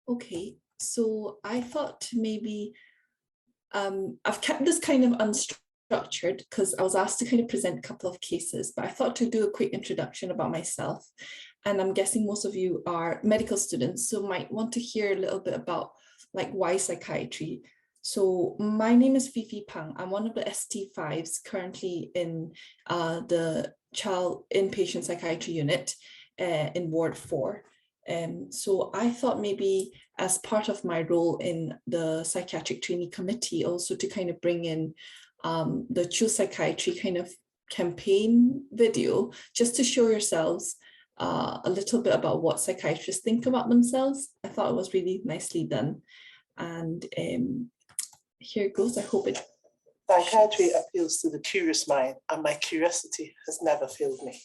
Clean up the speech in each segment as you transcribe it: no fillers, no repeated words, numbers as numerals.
Okay, so I thought maybe I've kept this kind of unstructured because I was asked to kind of present a couple of cases, but I thought to do a quick introduction about myself. And I'm guessing most of you are medical students, so might want to hear a little bit about like why psychiatry. So my name is Fifi Phang. I'm one of the ST5s currently in the child inpatient psychiatry unit in Ward 4. So I thought maybe as part of my role in the psychiatric trainee committee, also to kind of bring in the Choose Psychiatry kind of campaign video, just to show yourselves a little bit about what psychiatrists think about themselves. I thought it was really nicely done. And here it goes. I hope it. Psychiatry appeals to the curious mind, and my curiosity has never failed me.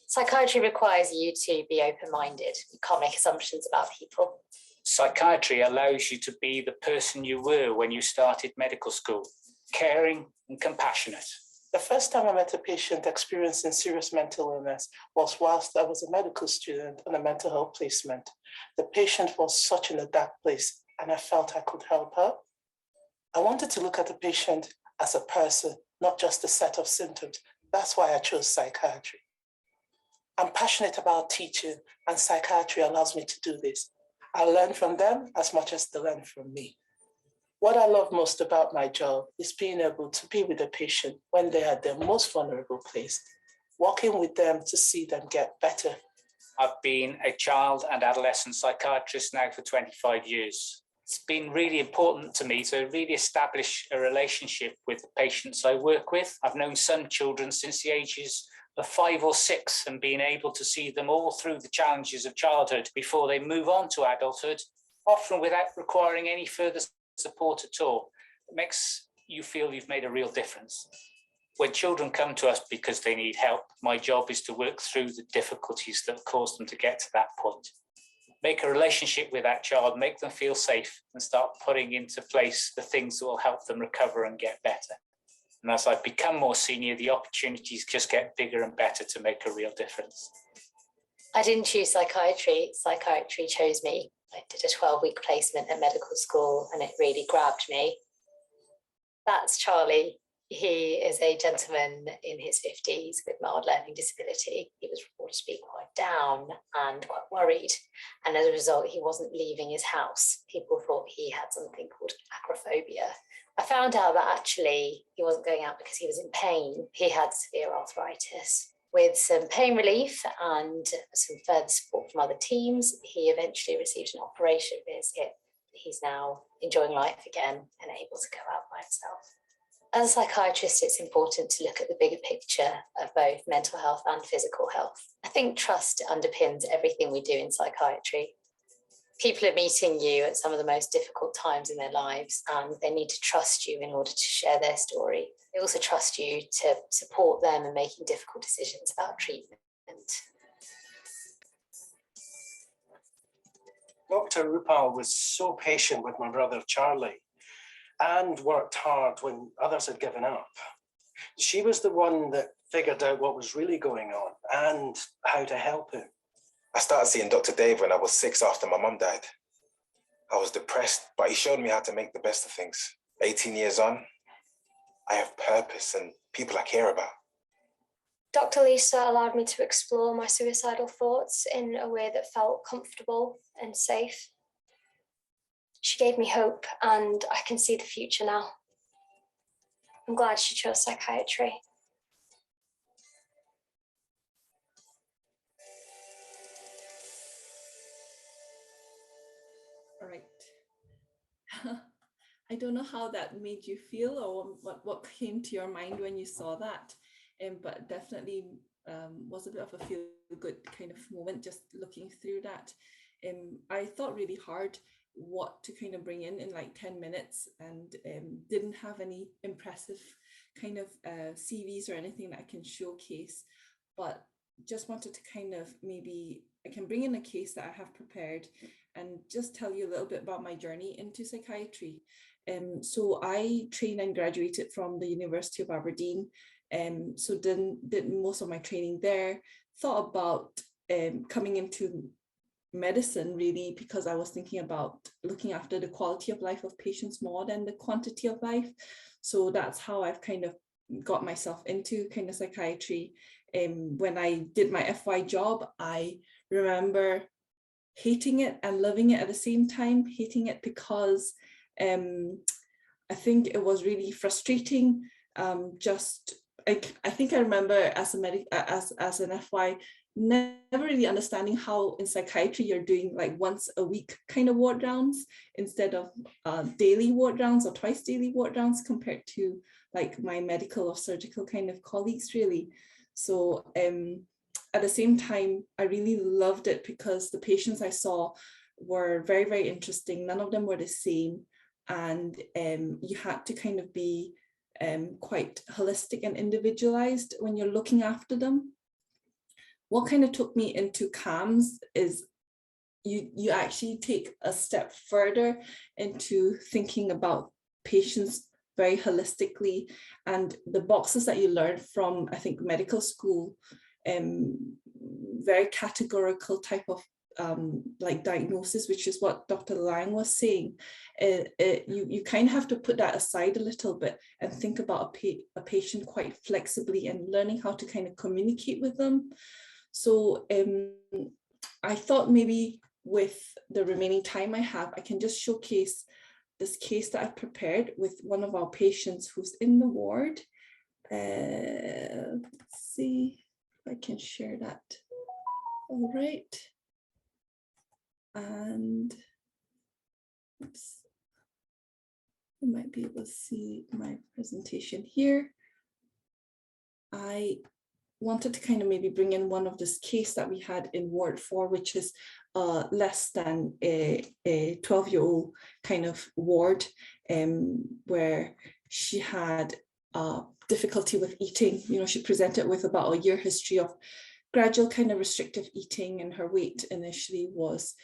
Psychiatry requires you to be open-minded. You can't make assumptions about people. Psychiatry allows you to be the person you were when you started medical school, caring and compassionate. The first time I met a patient experiencing serious mental illness was whilst I was a medical student on a mental health placement. The patient was such in a dark place, and I felt I could help her. I wanted to look at the patient as a person, not just a set of symptoms. That's why I chose psychiatry. I'm passionate about teaching, and psychiatry allows me to do this. I learn from them as much as they learn from me. What I love most about my job is being able to be with a patient when they are at their most vulnerable place, working with them to see them get better. I've been a child and adolescent psychiatrist now for 25 years. It's been really important to me to really establish a relationship with the patients I work with. I've known some children since the ages of 5 or 6 and being able to see them all through the challenges of childhood before they move on to adulthood, often without requiring any further support at all. It makes you feel you've made a real difference. When children come to us because they need help, my job is to work through the difficulties that cause them to get to that point. Make a relationship with that child, make them feel safe, and start putting into place the things that will help them recover and get better. And as I've become more senior, the opportunities just get bigger and better to make a real difference. I didn't choose psychiatry. Psychiatry chose me. I did a 12-week placement at medical school, and it really grabbed me. That's Charlie. He is a gentleman in his 50s with mild learning disability. He was reported to be quite down and quite worried. And as a result, he wasn't leaving his house. People thought he had something called agoraphobia. I found out that actually he wasn't going out because he was in pain. He had severe arthritis. With some pain relief and some further support from other teams, he eventually received an operation for his hip. He's now enjoying life again and able to go out by himself. As a psychiatrist, it's important to look at the bigger picture of both mental health and physical health. I think trust underpins everything we do in psychiatry. People are meeting you at some of the most difficult times in their lives, and they need to trust you in order to share their story. They also trust you to support them in making difficult decisions about treatment. Dr. Rupal was so patient with my brother Charlie and worked hard when others had given up. She was the one that figured out what was really going on and how to help him. I started seeing Dr. Dave when I was 6 after my mum died. I was depressed, but he showed me how to make the best of things. 18 years on, I have purpose and people I care about. Dr. Lisa allowed me to explore my suicidal thoughts in a way that felt comfortable and safe. She gave me hope, and I can see the future now. I'm glad she chose psychiatry. All right. I don't know how that made you feel or what came to your mind when you saw that, but definitely was a bit of a feel-good kind of moment just looking through that. I thought really hard what to kind of bring in like 10 minutes and didn't have any impressive kind of CVs or anything that I can showcase, but just wanted to kind of maybe I can bring in a case that I have prepared and just tell you a little bit about my journey into psychiatry. So I trained and graduated from the University of Aberdeen, so did most of my training there, thought about coming into medicine, really, because I was thinking about looking after the quality of life of patients more than the quantity of life. So that's how I've kind of got myself into kind of psychiatry. When I did my FY job, I remember hating it and loving it at the same time. Hating it because I think it was really frustrating. I think I remember as an FY, never really understanding how in psychiatry you're doing like once a week kind of ward rounds instead of daily ward rounds or twice daily ward rounds compared to like my medical or surgical kind of colleagues, really. So at the same time, I really loved it because the patients I saw were very, very interesting. None of them were the same. And you had to kind of be quite holistic and individualized when you're looking after them. What kind of took me into CAMHS is you actually take a step further into thinking about patients very holistically, and the boxes that you learn from, I think, medical school, very categorical type of like diagnosis, which is what Dr. Lang was saying. You kind of have to put that aside a little bit and think about a patient quite flexibly and learning how to kind of communicate with them. So I thought maybe with the remaining time I have, I can just showcase this case that I've prepared with one of our patients who's in the ward. Let's see if I can share that. All right. And oops, you might be able to see my presentation here. I wanted to kind of maybe bring in one of this case that we had in Ward 4, which is less than a 12-year-old kind of ward, where she had difficulty with eating. You know, she presented with about a year history of gradual kind of restrictive eating, and her weight initially was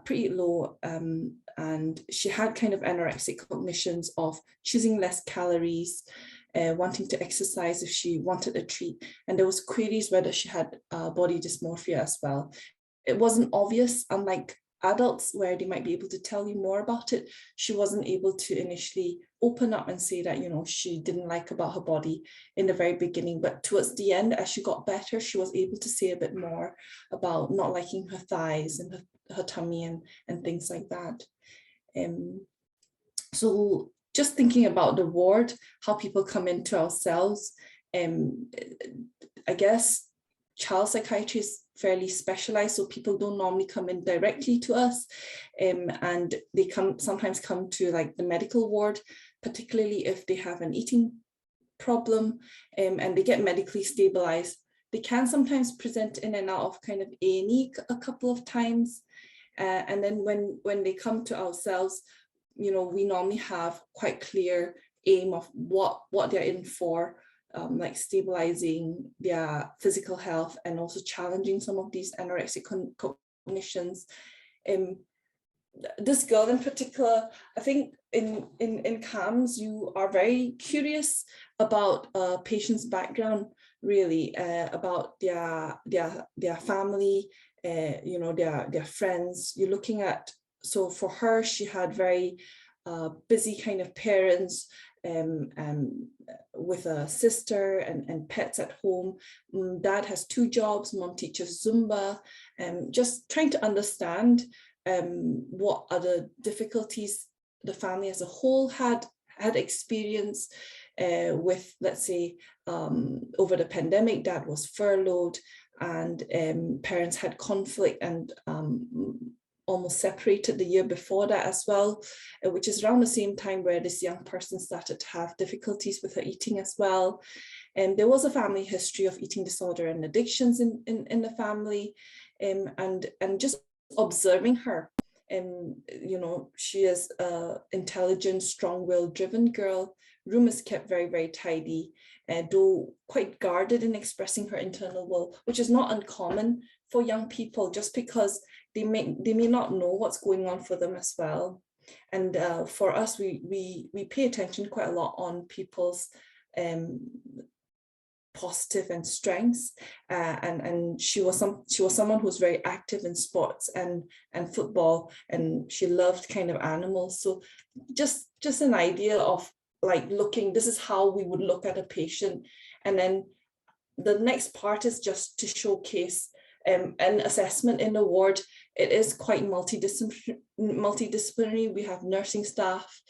pretty low, and she had kind of anorexic cognitions of choosing less calories, wanting to exercise if she wanted a treat, and there was queries whether she had body dysmorphia as well. It wasn't obvious, unlike adults where they might be able to tell you more about it. She wasn't able to initially open up and say that, you know, she didn't like about her body in the very beginning, but towards the end, as she got better, she was able to say a bit more about not liking her thighs and her tummy and things like that. So just thinking about the ward, how people come into our cells, I guess child psychiatry is fairly specialized, so people don't normally come in directly to us, and they sometimes come to like the medical ward, particularly if they have an eating problem, and they get medically stabilized. They can sometimes present in and out of kind of A&E a couple of times, and then when they come to ourselves, you know, we normally have quite clear aim of what they're in for, like stabilizing their physical health and also challenging some of these anorexic cognitions. This girl in particular, I think in CAMHS, you are very curious about a patient's background, really, about their family, you know, their friends. You're looking at, so for her, she had very busy kind of parents, with a sister and pets at home. Dad has 2 jobs, mom teaches Zumba, just trying to understand what other difficulties the family as a whole had experienced with, let's say, over the pandemic. Dad was furloughed, and parents had conflict and almost separated the year before that as well, which is around the same time where this young person started to have difficulties with her eating as well. And there was a family history of eating disorder and addictions in the family, and just observing her. You know, she is an intelligent, strong-willed, driven girl. Room is kept very, very tidy, though quite guarded in expressing her internal will, which is not uncommon for young people, just because they may not know what's going on for them as well. And for us, we pay attention quite a lot on people's positive and strengths, and she was someone who was very active in sports and football, and she loved kind of animals. So just an idea of like looking, this is how we would look at a patient. And then the next part is just to showcase an assessment in the ward. It is quite multidisciplinary. We have nursing staff,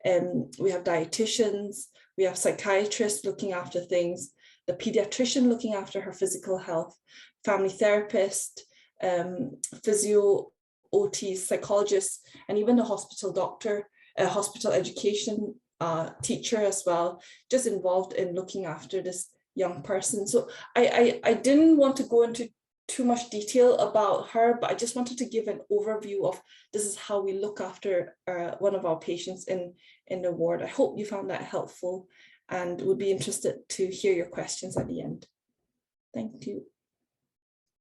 we have dietitians, we have psychiatrists looking after things, the pediatrician looking after her physical health, family therapist, physio, OT, psychologists, and even the hospital doctor, hospital education teacher as well, just involved in looking after this young person. So I didn't want to go into too much detail about her, but I just wanted to give an overview of this is how we look after one of our patients in the ward. I hope you found that helpful and would be interested to hear your questions at the end. Thank you.